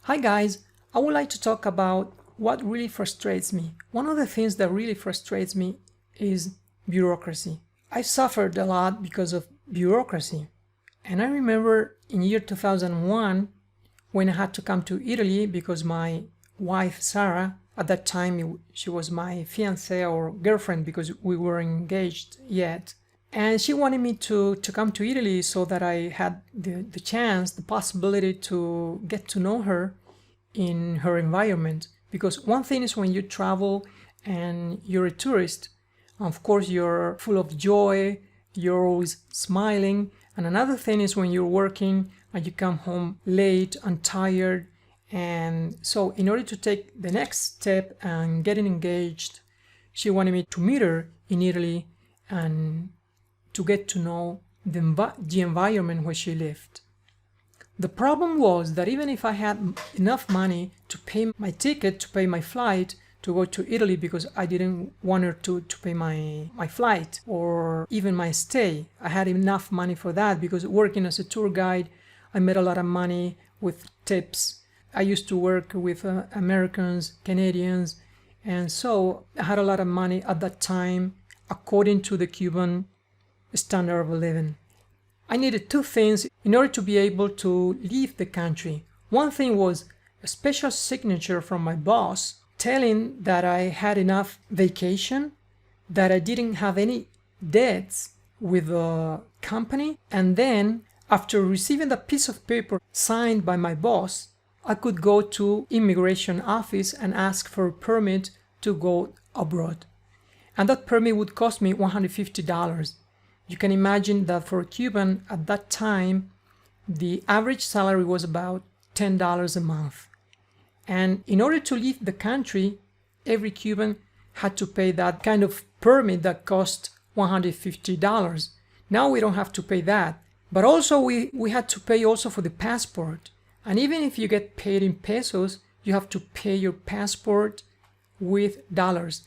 Hi guys, I would like to talk about what really frustrates me. One of the things that really frustrates me is bureaucracy. I suffered a lot because of bureaucracy. And I remember in year 2001 when I had to come to Italy because my wife Sarah, at that time she was my fiancée or girlfriend because we weren't engaged yet. And she wanted me to come to Italy so that I had the chance, the possibility to get to know her in her environment. Because one thing is when you travel and you're a tourist, of course you're full of joy, you're always smiling. And another thing is when you're working and you come home late and tired. And so in order to take the next step and getting engaged, she wanted me to meet her in Italy and to get to know the environment where she lived. The problem was that even if I had enough money to pay my ticket, to pay my flight, to go to Italy because I didn't want her to pay my flight or even my stay. I had enough money for that because working as a tour guide, I made a lot of money with tips. I used to work with Americans, Canadians, and so I had a lot of money at that time according to the Cuban standard of living. I needed two things in order to be able to leave the country. One thing was a special signature from my boss telling that I had enough vacation, that I didn't have any debts with the company, and then after receiving the piece of paper signed by my boss, I could go to immigration office and ask for a permit to go abroad. And that permit would cost me $150. You can imagine that for a Cuban at that time, the average salary was about $10 a month. And in order to leave the country, every Cuban had to pay that kind of permit that cost $150. Now we don't have to pay that. But also we had to pay also for the passport. And even if you get paid in pesos, you have to pay your passport with dollars.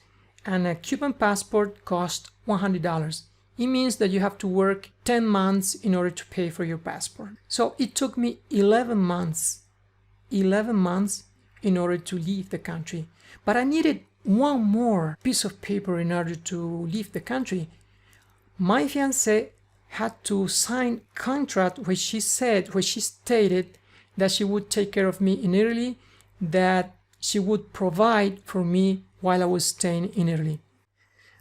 And a Cuban passport cost $100. It means that you have to work 10 months in order to pay for your passport. So it took me 11 months in order to leave the country. But I needed one more piece of paper in order to leave the country. My fiancée had to sign a contract where she stated that she would take care of me in Italy, that she would provide for me while I was staying in Italy.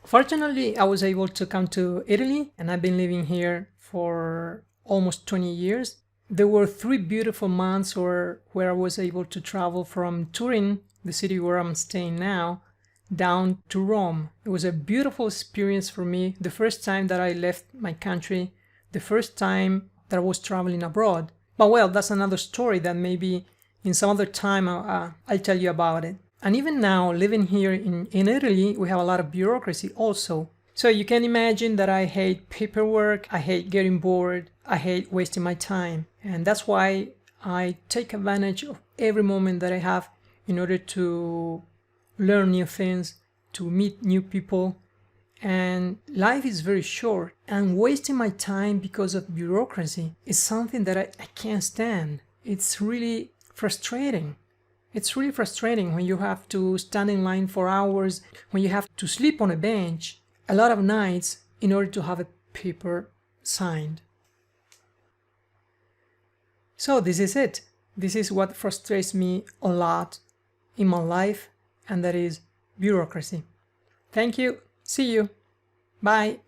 Fortunately, I was able to come to Italy and I've been living here for almost 20 years. There were 3 beautiful months where I was able to travel from Turin, the city where I'm staying now, down to Rome. It was a beautiful experience for me. The first time that I left my country, the first time that I was traveling abroad. But well, that's another story that maybe in some other time I'll tell you about it. And even now, living here in Italy, we have a lot of bureaucracy also. So you can imagine that I hate paperwork, I hate getting bored, I hate wasting my time. And that's why I take advantage of every moment that I have in order to learn new things, to meet new people. And life is very short, and wasting my time because of bureaucracy is something that I can't stand. It's really frustrating. It's really frustrating when you have to stand in line for hours, when you have to sleep on a bench a lot of nights in order to have a paper signed. So this is it. This is what frustrates me a lot in my life, and that is bureaucracy. Thank you. See you. Bye.